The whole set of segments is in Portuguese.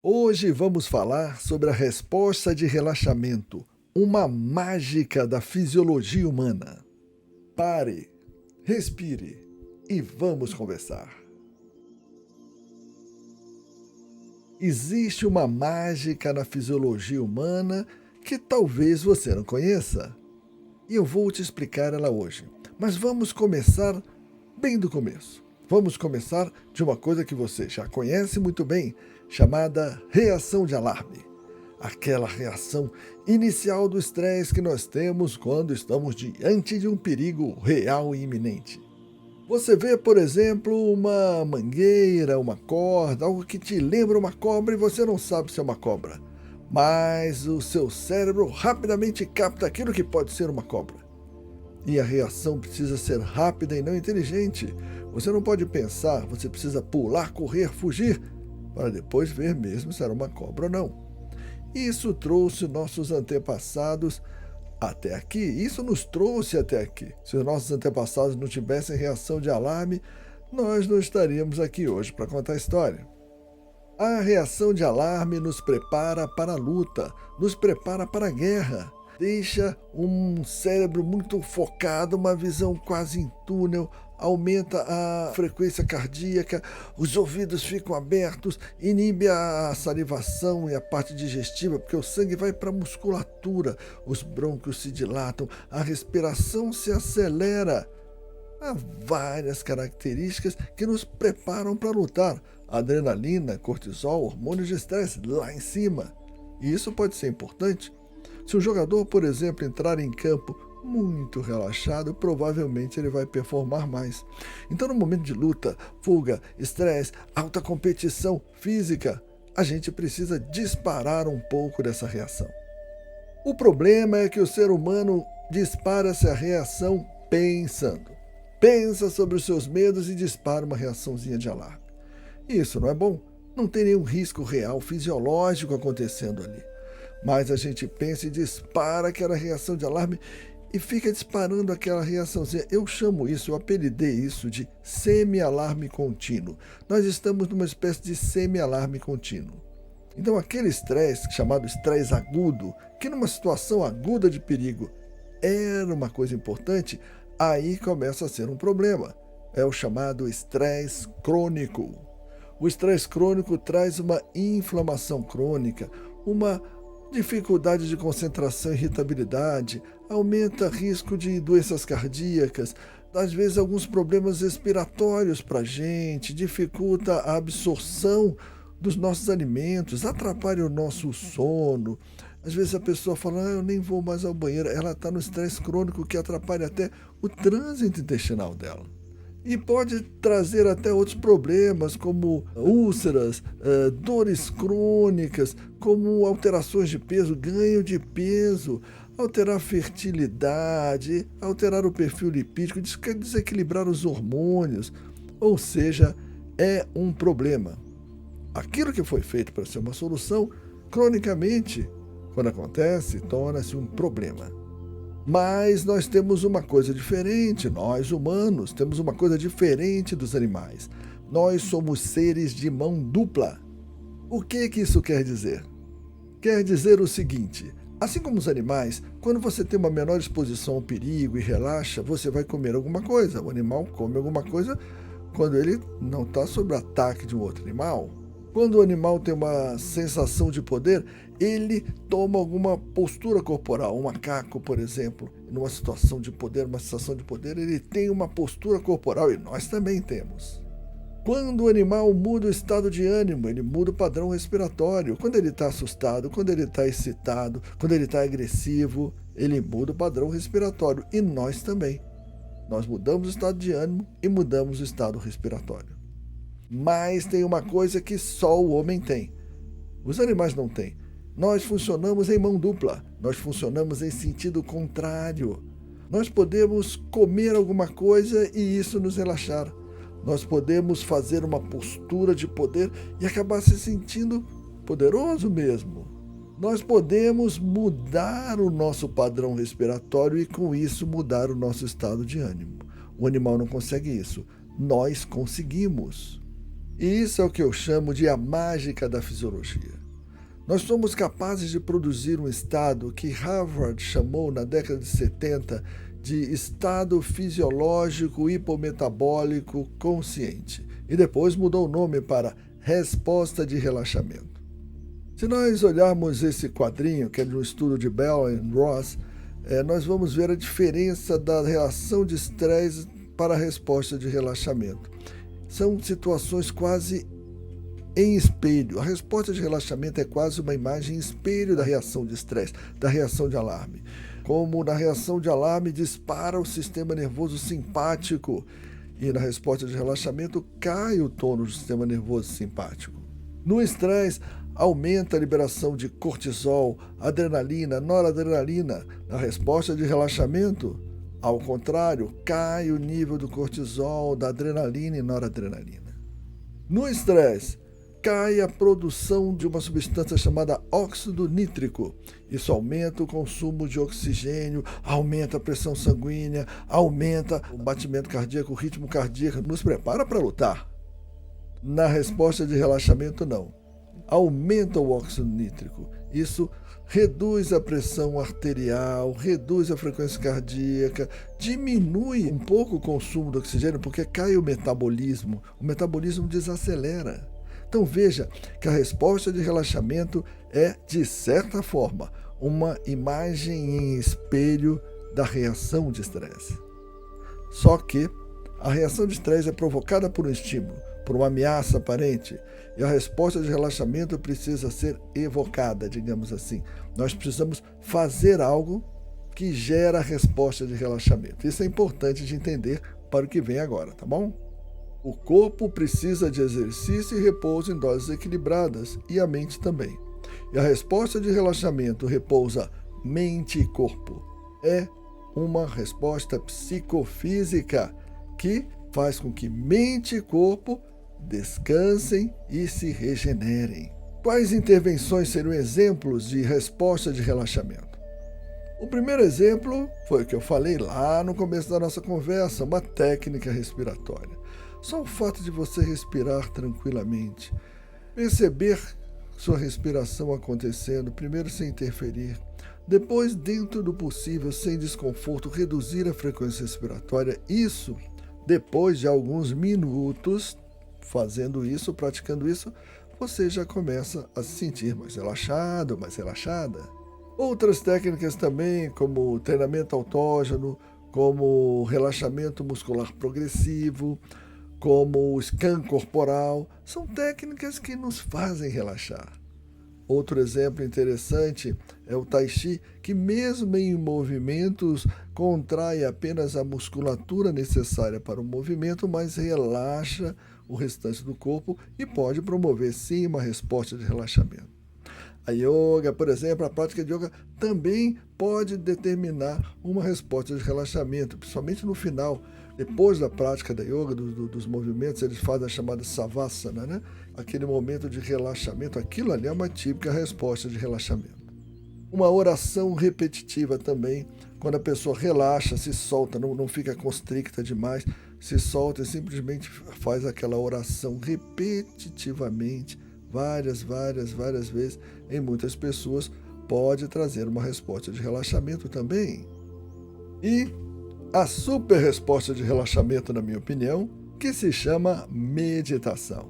Hoje vamos falar sobre a resposta de relaxamento, uma mágica da fisiologia humana. Pare, respire e vamos conversar. Existe uma mágica na fisiologia humana que talvez você não conheça. E eu vou te explicar ela hoje. Mas vamos começar bem do começo. Vamos começar de uma coisa que você já conhece muito bem, chamada reação de alarme. Aquela reação inicial do estresse que nós temos quando estamos diante de um perigo real e iminente. Você vê, por exemplo, uma mangueira, uma corda, algo que te lembra uma cobra e você não sabe se é uma cobra. Mas o seu cérebro rapidamente capta aquilo que pode ser uma cobra. E a reação precisa ser rápida e não inteligente. Você não pode pensar, você precisa pular, correr, fugir, para depois ver mesmo se era uma cobra ou não. Isso trouxe nossos antepassados até aqui. Isso nos trouxe até aqui. Se os nossos antepassados não tivessem reação de alarme, nós não estaríamos aqui hoje para contar a história. A reação de alarme nos prepara para a luta, nos prepara para a guerra. Deixa um cérebro muito focado, uma visão quase em túnel, aumenta a frequência cardíaca, os ouvidos ficam abertos, inibe a salivação e a parte digestiva, porque o sangue vai para a musculatura, os brônquios se dilatam, a respiração se acelera. Há várias características que nos preparam para lutar. Adrenalina, cortisol, hormônios de estresse lá em cima. E isso pode ser importante. Se um jogador, por exemplo, entrar em campo muito relaxado, provavelmente ele vai performar mais. Então, no momento de luta, fuga, estresse, alta competição física, a gente precisa disparar um pouco dessa reação. O problema é que o ser humano dispara essa reação pensando. Pensa sobre os seus medos e dispara uma reaçãozinha de alarme. Isso não é bom. Não tem nenhum risco real, fisiológico acontecendo ali. Mas a gente pensa e dispara aquela reação de alarme e fica disparando aquela reaçãozinha. Eu chamo isso, eu apelidei isso de semi-alarme contínuo. Nós estamos numa espécie de semi-alarme contínuo. Então aquele estresse, chamado estresse agudo, que numa situação aguda de perigo era uma coisa importante, aí começa a ser um problema. É o chamado estresse crônico. O estresse crônico traz uma inflamação crônica, uma dificuldade de concentração e irritabilidade, aumenta risco de doenças cardíacas, às vezes alguns problemas respiratórios para a gente, dificulta a absorção dos nossos alimentos, atrapalha o nosso sono. Às vezes a pessoa fala, eu nem vou mais ao banheiro, ela está no estresse crônico que atrapalha até o trânsito intestinal dela. E pode trazer até outros problemas, como úlceras, dores crônicas, como alterações de peso, ganho de peso, alterar a fertilidade, alterar o perfil lipídico, desequilibrar os hormônios. Ou seja, é um problema. Aquilo que foi feito para ser uma solução, cronicamente, quando acontece, torna-se um problema. Mas nós temos uma coisa diferente, nós humanos temos uma coisa diferente dos animais. Nós somos seres de mão dupla. O que isso quer dizer? Quer dizer o seguinte, assim como os animais, quando você tem uma menor exposição ao perigo e relaxa, você vai comer alguma coisa. O animal come alguma coisa quando ele não está sob ataque de um outro animal. Quando o animal tem uma sensação de poder, ele toma alguma postura corporal. Um macaco, por exemplo, numa situação de poder, uma sensação de poder, ele tem uma postura corporal e nós também temos. Quando o animal muda o estado de ânimo, ele muda o padrão respiratório. Quando ele está assustado, quando ele está excitado, quando ele está agressivo, ele muda o padrão respiratório. E nós também. Nós mudamos o estado de ânimo e mudamos o estado respiratório. Mas tem uma coisa que só o homem tem. Os animais não têm. Nós funcionamos em mão dupla. Nós funcionamos em sentido contrário. Nós podemos comer alguma coisa e isso nos relaxar. Nós podemos fazer uma postura de poder e acabar se sentindo poderoso mesmo. Nós podemos mudar o nosso padrão respiratório e com isso mudar o nosso estado de ânimo. O animal não consegue isso. Nós conseguimos. E isso é o que eu chamo de a mágica da fisiologia. Nós somos capazes de produzir um estado que Harvard chamou na década de 70 de estado fisiológico hipometabólico consciente e depois mudou o nome para resposta de relaxamento. Se nós olharmos esse quadrinho, que é de um estudo de Bell e Ross, nós vamos ver a diferença da reação de estresse para a resposta de relaxamento. São situações quase em espelho. A resposta de relaxamento é quase uma imagem em espelho da reação de estresse, da reação de alarme. Como na reação de alarme dispara o sistema nervoso simpático e na resposta de relaxamento cai o tônus do sistema nervoso simpático. No estresse, aumenta a liberação de cortisol, adrenalina, noradrenalina. Na resposta de relaxamento, ao contrário, cai o nível do cortisol, da adrenalina e noradrenalina. No estresse, cai a produção de uma substância chamada óxido nítrico. Isso aumenta o consumo de oxigênio, aumenta a pressão sanguínea, aumenta o batimento cardíaco, o ritmo cardíaco, nos prepara para lutar. Na resposta de relaxamento, não. Aumenta o óxido nítrico. Isso reduz a pressão arterial, reduz a frequência cardíaca, diminui um pouco o consumo do oxigênio, porque cai o metabolismo desacelera. Então veja que a resposta de relaxamento é, de certa forma, uma imagem em espelho da reação de estresse. Só que a reação de estresse é provocada por um estímulo, por uma ameaça aparente, e a resposta de relaxamento precisa ser evocada, digamos assim. Nós precisamos fazer algo que gera a resposta de relaxamento. Isso é importante de entender para o que vem agora, tá bom? O corpo precisa de exercício e repouso em doses equilibradas, e a mente também. E a resposta de relaxamento repousa mente e corpo. É uma resposta psicofísica que faz com que mente e corpo descansem e se regenerem. Quais intervenções seriam exemplos de resposta de relaxamento? O primeiro exemplo foi o que eu falei lá no começo da nossa conversa, uma técnica respiratória. Só o fato de você respirar tranquilamente, perceber sua respiração acontecendo, primeiro sem interferir, depois, dentro do possível, sem desconforto, reduzir a frequência respiratória. Isso, depois de alguns minutos fazendo isso, praticando isso, você já começa a se sentir mais relaxado, mais relaxada. Outras técnicas também, como treinamento autógeno, como relaxamento muscular progressivo, como o scan corporal, são técnicas que nos fazem relaxar. Outro exemplo interessante é o Tai Chi, que mesmo em movimentos contrai apenas a musculatura necessária para o movimento, mas relaxa o restante do corpo e pode promover sim uma resposta de relaxamento. A yoga, por exemplo, a prática de yoga também pode determinar uma resposta de relaxamento, principalmente no final. Depois da prática da yoga, dos movimentos, eles fazem a chamada savasana, né? Aquele momento de relaxamento, aquilo ali é uma típica resposta de relaxamento. Uma oração repetitiva também, quando a pessoa relaxa, se solta, não fica constricta demais, se solta e simplesmente faz aquela oração repetitivamente, várias vezes, em muitas pessoas, pode trazer uma resposta de relaxamento também. E a super resposta de relaxamento, na minha opinião, que se chama meditação.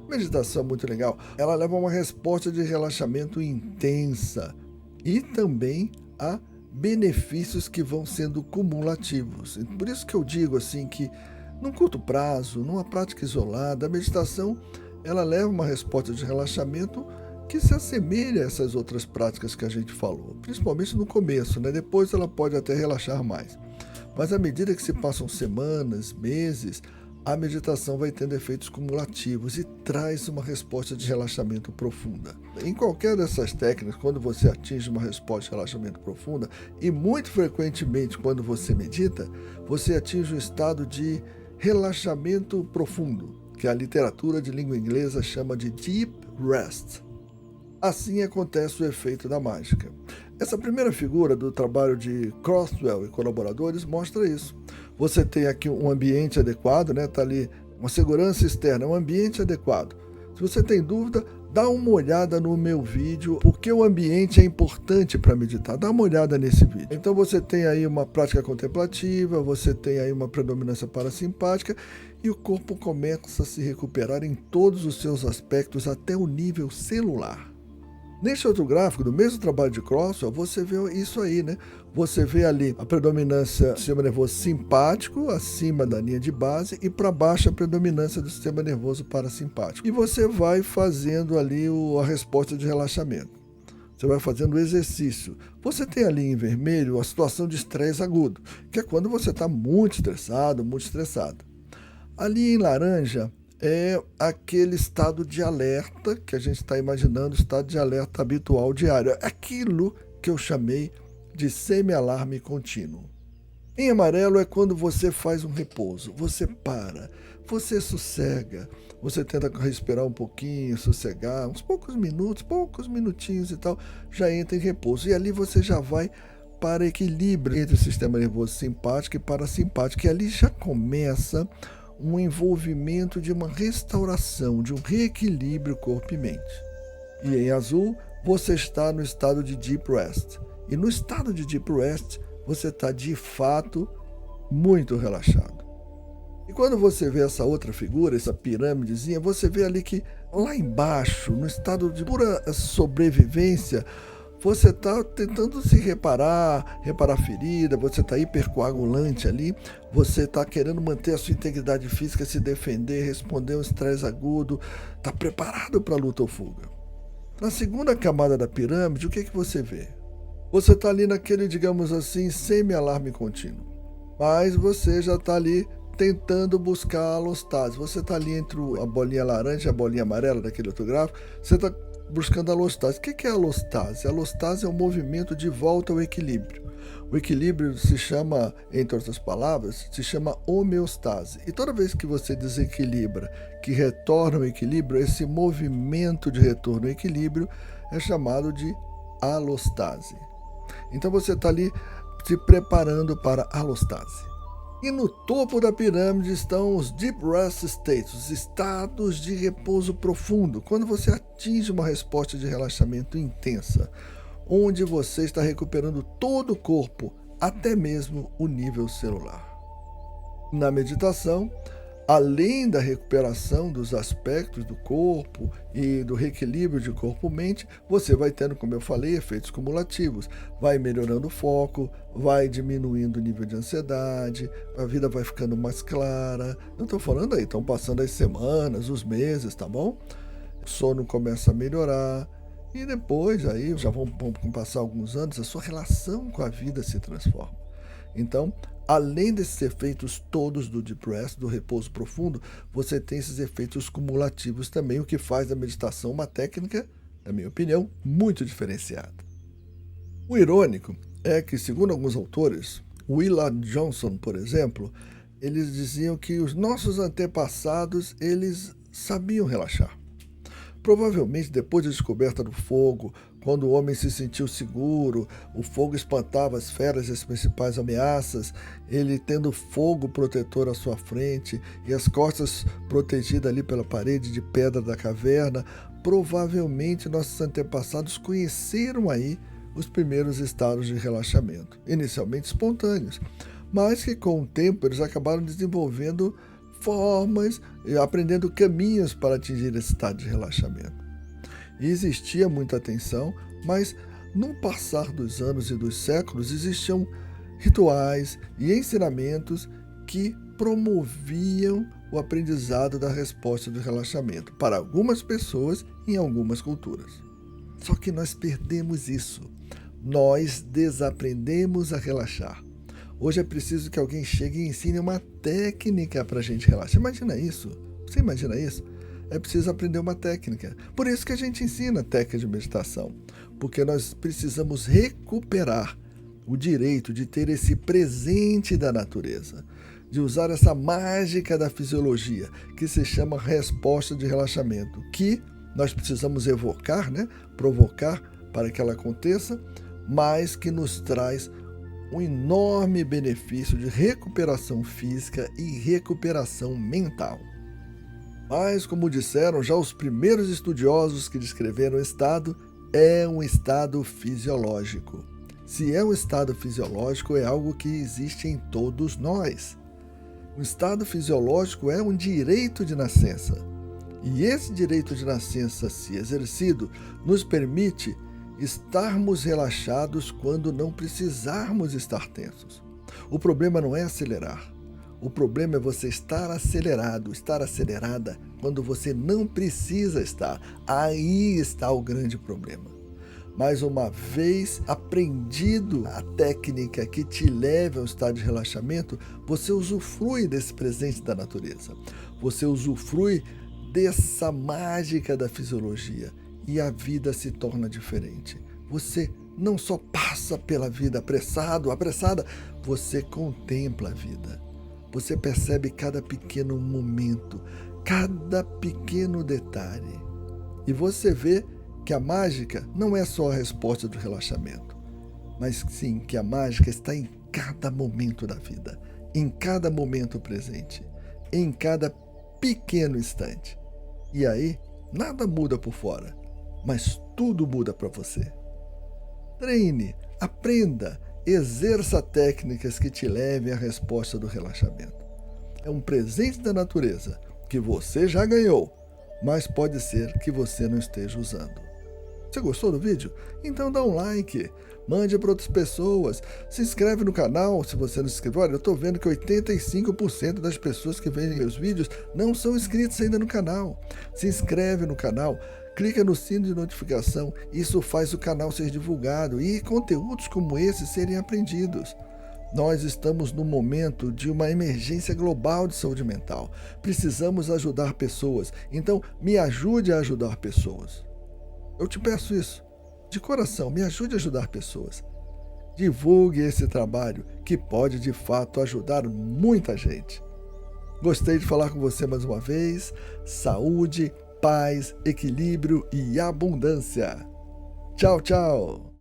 Meditação é muito legal. Ela leva a uma resposta de relaxamento intensa e também a benefícios que vão sendo cumulativos. Por isso que eu digo assim que, num curto prazo, numa prática isolada, a meditação ela leva uma resposta de relaxamento que se assemelha a essas outras práticas que a gente falou, principalmente no começo, né? Depois ela pode até relaxar mais. Mas à medida que se passam semanas, meses, a meditação vai tendo efeitos cumulativos e traz uma resposta de relaxamento profunda. Em qualquer dessas técnicas, quando você atinge uma resposta de relaxamento profunda, e muito frequentemente quando você medita, você atinge um estado de relaxamento profundo, que a literatura de língua inglesa chama de deep rest. Assim acontece o efeito da mágica. Essa primeira figura do trabalho de Crosswell e colaboradores mostra isso. Você tem aqui um ambiente adequado, né? Está ali uma segurança externa, um ambiente adequado. Se você tem dúvida, dá uma olhada no meu vídeo, porque o ambiente é importante para meditar. Dá uma olhada nesse vídeo. Então você tem aí uma prática contemplativa, você tem aí uma predominância parasimpática e o corpo começa a se recuperar em todos os seus aspectos até o nível celular. Neste outro gráfico, do mesmo trabalho de Crosswell, você vê isso aí, né? Você vê ali a predominância do sistema nervoso simpático, acima da linha de base, e para baixo a predominância do sistema nervoso parasimpático. E você vai fazendo ali a resposta de relaxamento. Você vai fazendo o exercício. Você tem ali em vermelho a situação de estresse agudo, que é quando você está muito estressado, muito estressado. Ali em laranja é aquele estado de alerta que a gente está imaginando, o estado de alerta habitual diário. É aquilo que eu chamei de semi-alarme contínuo. Em amarelo é quando você faz um repouso, você para, você sossega, você tenta respirar um pouquinho, sossegar, uns poucos minutos, poucos minutinhos e tal, já entra em repouso. E ali você já vai para equilíbrio entre o sistema nervoso simpático e parasimpático, e ali já começa um envolvimento de uma restauração, de um reequilíbrio corpo e mente. E em azul, você está no estado de Deep Rest. E no estado de Deep Rest, você está de fato muito relaxado. E quando você vê essa outra figura, essa pirâmidezinha, você vê ali que lá embaixo, no estado de pura sobrevivência, você está tentando se reparar a ferida, você está hipercoagulante ali, você está querendo manter a sua integridade física, se defender, responder um estresse agudo, está preparado para a luta ou fuga. Na segunda camada da pirâmide, o que você vê? Você está ali naquele, digamos assim, semi-alarme contínuo, mas você já está ali tentando buscar a alostase. Você está ali entre a bolinha laranja e a bolinha amarela daquele outro gráfico, você está buscando a alostase. O que é a alostase? A alostase é um movimento de volta ao equilíbrio. O equilíbrio se chama, entre outras palavras, se chama homeostase. E toda vez que você desequilibra, que retorna ao equilíbrio, esse movimento de retorno ao equilíbrio é chamado de alostase. Então você está ali se preparando para a alostase. E no topo da pirâmide estão os Deep Rest States, os estados de repouso profundo, quando você atinge uma resposta de relaxamento intensa, onde você está recuperando todo o corpo, até mesmo o nível celular. Na meditação, além da recuperação dos aspectos do corpo e do reequilíbrio de corpo-mente, você vai tendo, como eu falei, efeitos cumulativos. Vai melhorando o foco, vai diminuindo o nível de ansiedade, a vida vai ficando mais clara. Eu estou falando aí, estão passando as semanas, os meses, tá bom? O sono começa a melhorar e depois, aí já vão passar alguns anos, a sua relação com a vida se transforma. Então, além desses efeitos todos do Deep Rest, do repouso profundo, você tem esses efeitos cumulativos também, o que faz da meditação uma técnica, na minha opinião, muito diferenciada. O irônico é que, segundo alguns autores, Willard Johnson, por exemplo, eles diziam que os nossos antepassados, eles sabiam relaxar. Provavelmente depois da descoberta do fogo, quando o homem se sentiu seguro, o fogo espantava as feras e as principais ameaças, ele tendo fogo protetor à sua frente e as costas protegidas ali pela parede de pedra da caverna, provavelmente nossos antepassados conheceram aí os primeiros estados de relaxamento, inicialmente espontâneos, mas que com o tempo eles acabaram desenvolvendo formas e aprendendo caminhos para atingir esse estado de relaxamento. E existia muita tensão, mas no passar dos anos e dos séculos existiam rituais e ensinamentos que promoviam o aprendizado da resposta de relaxamento para algumas pessoas em algumas culturas. Só que nós perdemos isso. Nós desaprendemos a relaxar. Hoje é preciso que alguém chegue e ensine uma técnica para a gente relaxar. Imagina isso? Você imagina isso? É preciso aprender uma técnica. Por isso que a gente ensina técnica de meditação. Porque nós precisamos recuperar o direito de ter esse presente da natureza. De usar essa mágica da fisiologia, que se chama resposta de relaxamento. Que nós precisamos evocar, provocar para que ela aconteça, mas que nos traz um enorme benefício de recuperação física e recuperação mental. Mas, como disseram já os primeiros estudiosos que descreveram o estado, é um estado fisiológico. Se é um estado fisiológico, é algo que existe em todos nós. O estado fisiológico é um direito de nascença. E esse direito de nascença, se exercido, nos permite estarmos relaxados quando não precisarmos estar tensos. O problema não é acelerar. O problema é você estar acelerado, estar acelerada quando você não precisa estar. Aí está o grande problema. Mas uma vez aprendido a técnica que te leve ao estado de relaxamento, você usufrui desse presente da natureza. Você usufrui dessa mágica da fisiologia e a vida se torna diferente. Você não só passa pela vida apressada, você contempla a vida. Você percebe cada pequeno momento, cada pequeno detalhe. E você vê que a mágica não é só a resposta do relaxamento, mas sim que a mágica está em cada momento da vida, em cada momento presente, em cada pequeno instante. E aí, nada muda por fora, mas tudo muda para você. Treine, aprenda, exerça técnicas que te levem à resposta do relaxamento. É um presente da natureza que você já ganhou, mas pode ser que você não esteja usando. Você gostou do vídeo? Então dá um like, mande para outras pessoas, se inscreve no canal se você não se inscreveu. Olha, eu estou vendo que 85% das pessoas que veem meus vídeos não são inscritos ainda no canal. Se inscreve no canal, clica no sino de notificação, isso faz o canal ser divulgado e conteúdos como esse serem aprendidos. Nós estamos num momento de uma emergência global de saúde mental. Precisamos ajudar pessoas, então me ajude a ajudar pessoas. Eu te peço isso, de coração, me ajude a ajudar pessoas. Divulgue esse trabalho que pode de fato ajudar muita gente. Gostei de falar com você mais uma vez. Saúde, paz, equilíbrio e abundância. Tchau, tchau!